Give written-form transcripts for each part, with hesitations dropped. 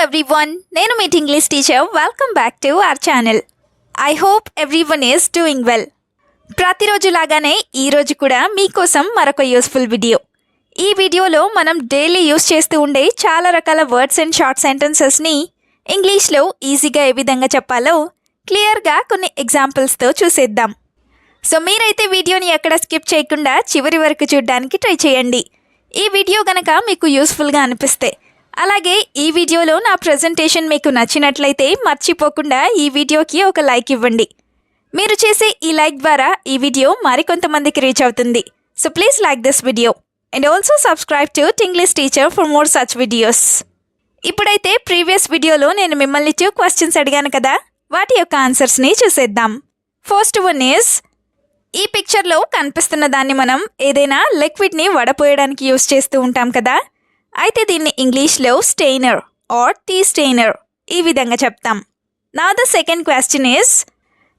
everyone, నేను మీ English teacher. Welcome back to our channel. I hope everyone is doing well. ప్రతిరోజు లాగానే ఈరోజు కూడా మీకోసం మరొక యూస్ఫుల్ వీడియో. ఈ వీడియోలో మనం డైలీ యూస్ చేస్తూ ఉండే చాలా రకాల వర్డ్స్ అండ్ షార్ట్ సెంటెన్సెస్ని ఇంగ్లీష్లో ఈజీగా ఏ విధంగా చెప్పాలో క్లియర్గా కొన్ని ఎగ్జాంపుల్స్తో చూసేద్దాం. సో మీరైతే వీడియోని ఎక్కడ స్కిప్ చేయకుండా చివరి వరకు చూడడానికి ట్రై చేయండి. ఈ వీడియో కనుక మీకు యూస్ఫుల్గా అనిపిస్తే, అలాగే ఈ వీడియోలో నా ప్రెజెంటేషన్ మీకు నచ్చినట్లయితే మర్చిపోకుండా ఈ వీడియోకి ఒక లైక్ ఇవ్వండి. మీరు చేసే ఈ లైక్ ద్వారా ఈ వీడియో మరికొంతమందికి రీచ్ అవుతుంది. So please like this video and also subscribe to English teacher for more such videos. ఇప్పుడైతే ప్రీవియస్ వీడియోలో నేను మిమ్మల్ని 2 క్వశ్చన్స్ అడిగాను కదా, వాటి యొక్క ఆన్సర్స్ని చూసేద్దాం. ఫస్ట్ వన్ ఈజ్, ఈ పిక్చర్లో కనిపిస్తున్న దాన్ని మనం ఏదైనా లిక్విడ్ని వడపోయడానికి యూస్ చేస్తూ ఉంటాం కదా, అయితే దీన్ని ఇంగ్లీష్లో స్టెయినర్ ఆర్ టీ స్టెయినర్ ఈ విధంగా చెప్తాం. నా ద సెకండ్ క్వశ్చన్ ఈజ్,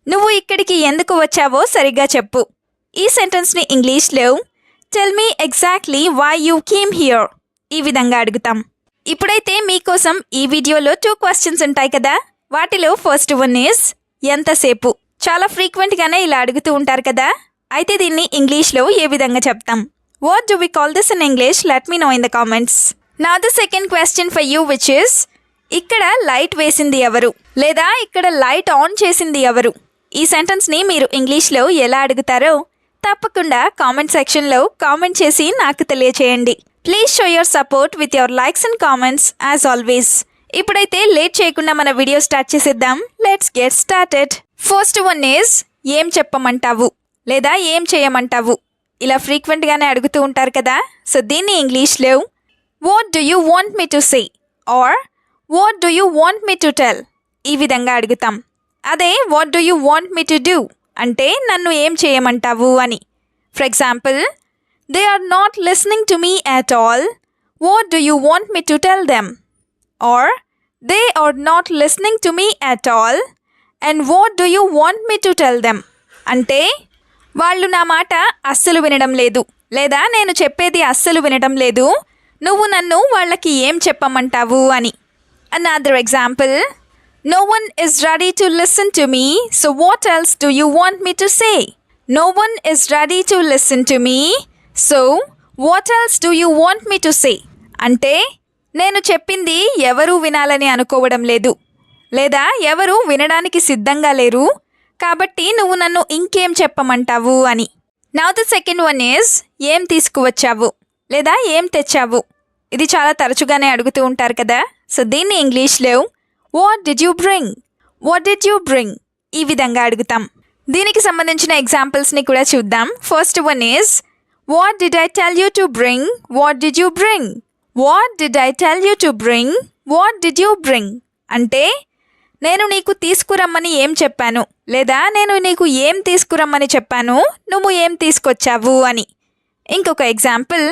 నువ్వు ఇక్కడికి ఎందుకు వచ్చావో సరిగ్గా చెప్పు. ఈ సెంటెన్స్ని ఇంగ్లీష్లో tell me exactly why you came here ఈ విధంగా అడుగుతాం. ఇప్పుడైతే మీకోసం ఈ వీడియోలో 2 క్వశ్చన్స్ ఉంటాయి కదా, వాటిలో ఫస్ట్ వన్ ఈజ్ ఎంతసేపు. చాలా ఫ్రీక్వెంట్గానే ఇలా అడుగుతూ ఉంటారు కదా, అయితే దీన్ని ఇంగ్లీష్లో ఏ విధంగా చెప్తాం? What do we call this in English? Let me know in the comments. Now the second question for you, which is, ఇక్కడ లైట్ వేసింది ఎవరు, లేదా ఇక్కడ లైట్ ఆన్ చేసింది ఎవరు? ఈ సెంటెన్స్ని మీరు ఇంగ్లీష్లో ఎలా అడుగుతారో తప్పకుండా కామెంట్ సెక్షన్లో కామెంట్ చేసి నాకు తెలియచేయండి. Please show your support with your likes and comments as always. ఇప్పుడైతే లేట్ చేయకుండా మన వీడియో స్టార్ట్ చేసేద్దాం. Let's get started. First one is, ఏం చెప్పమంటావు లేదా ఏం చేయమంటావు? ఇలా ఫ్రీక్వెంట్గానే అడుగుతూ ఉంటారు కదా, సో దీన్ని ఇంగ్లీష్లో what do you want me to say or what do you want me to tell ఈ విధంగా అడుగుతాం. అదే what do you want me to do అంటే నన్ను ఏం చేయమంటావు అని. For example, they are not listening to me at all, what do you want me to tell them? Or they are not listening to me at all and what do you want me to tell them అంటే వాళ్ళు నా మాట అస్సలు వినడం లేదు, లేదా నేను చెప్పేది అస్సలు వినడం లేదు, నువ్వు నన్ను వాళ్ళకి ఏం చెప్పమంటావు అని. Another example, no one is ready to listen to me, so what else do you want me to say? No one is ready to listen to me, so what else do you want me to say అంటే నేను చెప్పింది ఎవరూ వినాలని అనుకోవడం లేదు, లేదా ఎవరు వినడానికి సిద్ధంగా లేరు, కాబట్టి నువ్వు నన్ను ఇంకేం చెప్పమంటావు అని. Now the second one is, ఏం తీసుకువచ్చావు లేదా ఏం తెచ్చావు. ఇది చాలా తరచుగానే అడుగుతూ ఉంటారు కదా, సో దీన్ని ఇంగ్లీష్లో what did you bring, what did you bring ఈ విధంగా అడుగుతాం. దీనికి సంబంధించిన ఎగ్జాంపుల్స్ని కూడా చూద్దాం. First one is, what did I tell you to bring, what did you bring? What did I tell you to bring, what did you bring అంటే నేను నీకు తీసుకురమ్మని ఏం చెప్పాను, లేదా నేను నీకు ఏం తీసుకురమ్మని చెప్పాను, నువ్వు ఏం తీసుకొచ్చావు అని. ఇంకొక ఎగ్జాంపుల్,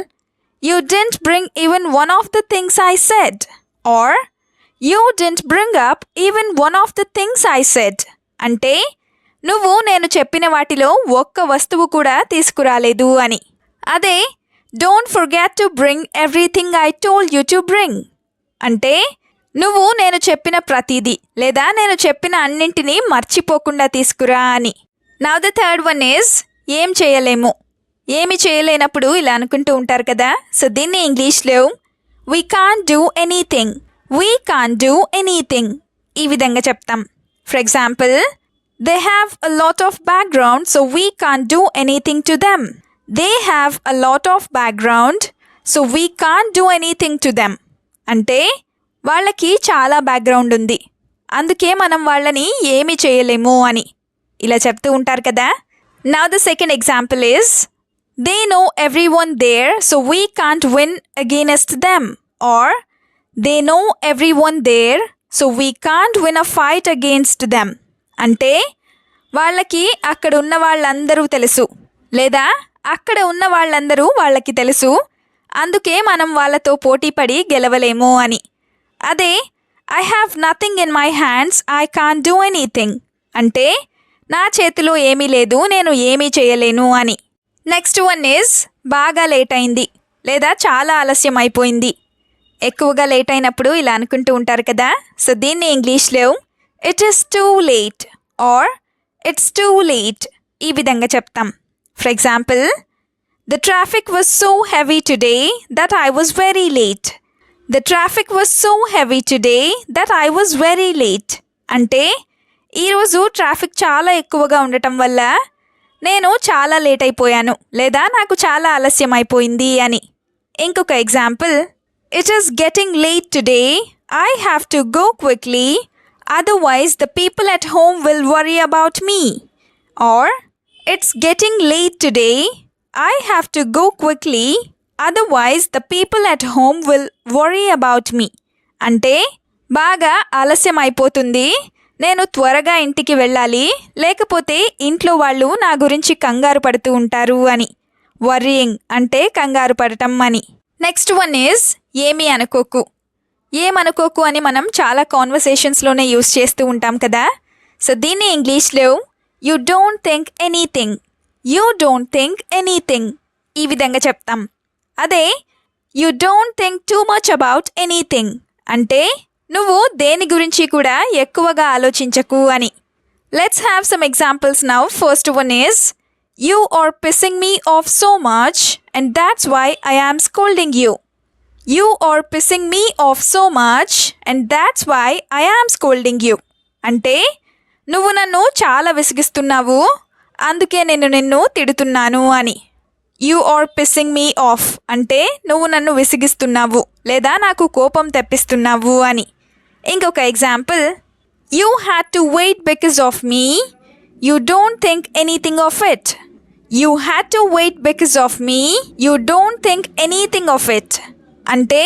you didn't bring even one of the things I said or you didn't bring up even one of the things I said అంటే నువ్వు నేను చెప్పిన వాటిలో ఒక్క వస్తువు కూడా తీసుకురాలేదు అని. అదే don't forget to bring everything I told you to bring అంటే నువ్వు నేను చెప్పిన ప్రతిదీ లేదా నేను చెప్పిన అన్నింటినీ మర్చిపోకుండా తీసుకురా అని. Now the third one is, ఏం చేయలేము. ఏమి చేయలేనప్పుడు ఇలా అనుకుంటూ ఉంటారు కదా, సో దీన్ని ఇంగ్లీష్లో we can't do anything, we can't do anything ఈ విధంగా చెప్తాం. For example, they have a lot of background so we can't do anything to them. They have a lot of background so we can't do anything to them అంటే వాళ్ళకి చాలా background ఉంది, అందుకే మనం వాళ్ళని ఏమీ చేయలేము అని ఇలా చెప్తూ ఉంటారు కదా. Now the second example is, they know every one there so we can't win against them or they know every one there so we can't win a fight against them అంటే వాళ్ళకి అక్కడ ఉన్న వాళ్ళందరూ తెలుసు, లేదా అక్కడ ఉన్న వాళ్ళందరూ వాళ్ళకి తెలుసు, అందుకే మనం వాళ్ళతో పోటీపడి గెలవలేము అని. అదే I have nothing in my hands I can't do anything అంటే నా చేతిలో ఏమీ లేదు, నేను ఏమీ చేయలేను అని. నెక్స్ట్ వన్ ఈజ్, బాగా లేట్ అయింది లేదా చాలా ఆలస్యం అయిపోయింది. ఎక్కువగా లేట్ అయినప్పుడు ఇలా అనుకుంటూ ఉంటారు కదా. సో దీన్ని ఇంగ్లీష్లో it is too late are it's too late ఈ విధంగా చెప్తాం. For example, the traffic was so heavy today that I was very late. The traffic was so heavy today that I was very late అంటే ఈరోజు traffic చాలా ఎక్కువగా ఉండటం వల్ల నేను చాలా లేట్ అయిపోయాను లేదా నాకు చాలా ఆలస్యం అయిపోయింది అని. ఇంకొక ఎగ్జాంపుల్, it is getting late today I have to go quickly otherwise the people at home will worry about me. Or it's getting late today I have to go quickly otherwise the people at home will worry about me అంటే బాగా ఆలస్యం అయిపోతుంది, నేను త్వరగా ఇంటికి వెళ్ళాలి, లేకపోతే ఇంట్లో వాళ్ళు నా గురించి కంగారు పడుతూ ఉంటారు అని. వర్రీయింగ్ అంటే కంగారు పడటం అని. నెక్స్ట్ వన్ ఈజ్ ఏమీ అనుకోకు. ఏమనుకోకు అని మనం చాలా కాన్వర్సేషన్స్లోనే యూస్ చేస్తూ ఉంటాం కదా. సో దీన్ని ఇంగ్లీష్లో you don't think anything, you don't think anything ఈ విధంగా చెప్తాం. అదే you don't think too much about anything అంటే నువ్వు దేని గురించి కూడా ఎక్కువగా ఆలోచించకు అని. Let's have some examples now. First one is you are pissing me off so much and that's why I am scolding you. You are pissing me off so much and that's why I am scolding you అంటే నువ్వు నన్ను చాలా విసిగిస్తున్నావు, అందుకే నేను నిన్ను తిడుతున్నాను అని. You are pissing me of అంటే నువ్వు నన్ను విసిగిస్తున్నావు లేదా నాకు కోపం తెప్పిస్తున్నావు అని. ఇంకొక ఎగ్జాంపుల్, you had to wait because of me, you don't think anything of it. You had to wait because of me, you don't think anything of it అంటే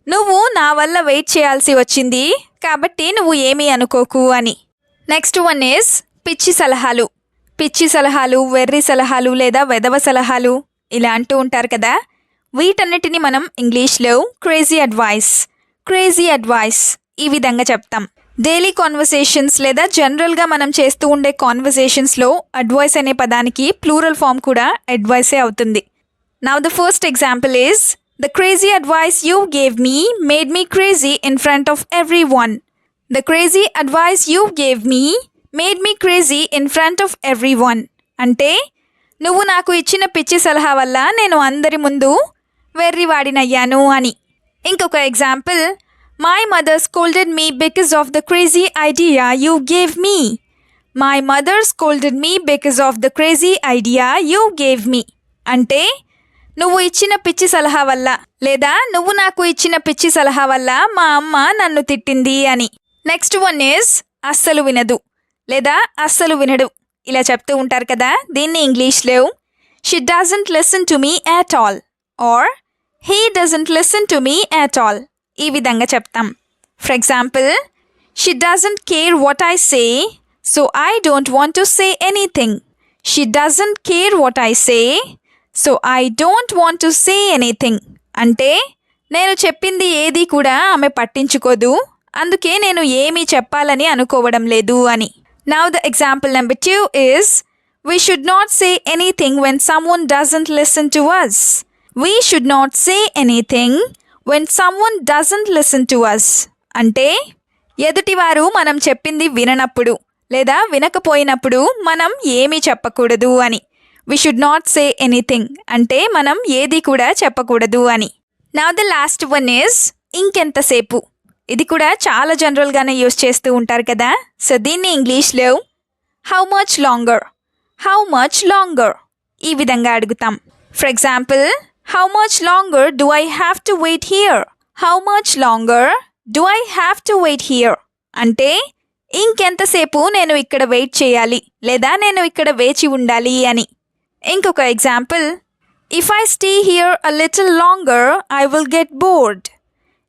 నువ్వు నా వల్ల వెయిట్ చేయాల్సి వచ్చింది కాబట్టి నువ్వు ఏమీ అనుకోకు అని. నెక్స్ట్ వన్ ఈజ్ పిచ్చి సలహాలు. పిచ్చి సలహాలు, వెర్రి సలహాలు లేదా వెధవ సలహాలు ఇలా అంటూ ఉంటారు కదా. వీటన్నిటిని మనం ఇంగ్లీష్లో క్రేజీ అడ్వైస్ ఈ విధంగా చెప్తాం. డైలీ కాన్వర్సేషన్స్ లేదా జనరల్గా మనం చేస్తూ ఉండే కాన్వర్సేషన్స్లో అడ్వైస్ అనే పదానికి ప్లూరల్ ఫామ్ కూడా అడ్వైసే అవుతుంది. Now the first example is the crazy advice you gave me made me crazy in front of every one. The crazy advice you gave me made me crazy in front of every one అంటే నువ్వు నాకు ఇచ్చిన పిచ్చి సలహా వల్ల నేను అందరి ముందు వెర్రివాడినయ్యాను అని. ఇంకొక example, my mother scolded me because of the crazy idea you gave me. My mother scolded me because of the crazy idea you gave me అంటే నువ్వు ఇచ్చిన పిచ్చి సలహా వల్ల లేదా నువ్వు నాకు ఇచ్చిన పిచ్చి సలహా వల్ల మా అమ్మ నన్ను తిట్టింది అని. నెక్స్ట్ వన్ ఈజ్ అస్సలు వినదు లేదా అస్సలు వినడు ఇలా చెప్తూ ఉంటారు కదా. దీన్ని ఇంగ్లీష్లో she doesn't listen to me at all or he doesn't listen to me at all ఈ విధంగా చెప్తాం. For example, she doesn't care what I say so I don't want to say anything. She doesn't care what I say so I don't want to say anything అంటే నేను చెప్పింది ఏది కూడా ఆమె పట్టించుకోదు, అందుకే నేను ఏమీ చెప్పాలని అనుకోవడం లేదు అని. Now the example number 2 is we should not say anything when someone doesn't listen to us. We should not say anything when someone doesn't listen to us. అంటే ఎదుటివారు మనం చెప్పింది విననప్పుడు లేదా వినకపోయినప్పుడు మనం ఏమీ చెప్పకూడదు అని. We should not say anything అంటే మనం ఏది కూడా చెప్పకూడదు అని. Now the last one is ఇంకెంతసేపు. ఇది కూడా చాలా జనరల్గానే యూస్ చేస్తూ ఉంటారు కదా. సో దీన్ని ఇంగ్లీష్లో హౌ మచ్ లాంగర్ ఈ విధంగా అడుగుతాం. For example, how much longer do I have to wait here. How much longer do I have to wait here అంటే ఇంకెంతసేపు నేను ఇక్కడ వెయిట్ చేయాలి లేదా నేను ఇక్కడ వేచి ఉండాలి అని. ఇంకొక example, if I stay here a little longer I will get bored.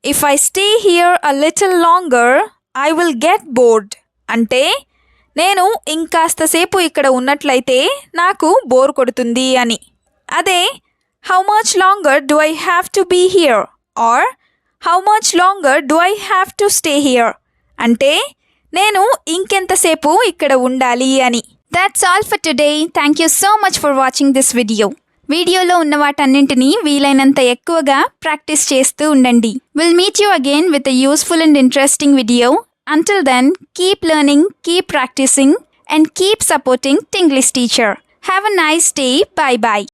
If I stay here a little longer, I will get bored. అంటే నేను ఇంకాస్తసేపు ఇక్కడ ఉన్నట్లయితే నాకు బోర్ కొడుతుంది అని. అదే how much longer do I have to be here or how much longer do I have to stay here అంటే నేను ఇంకెంతసేపు ఇక్కడ ఉండాలి అని. That's all for today. Thank you so much for watching this video. వీడియోలో ఉన్న వాటన్నింటినీ వీలైనంత ఎక్కువగా ప్రాక్టీస్ చేస్తూ ఉండండి. Will meet you again with a useful and interesting video. Until then, keep learning, keep practicing, and keep supporting Tinglish Teacher. Have a nice day. Bye bye.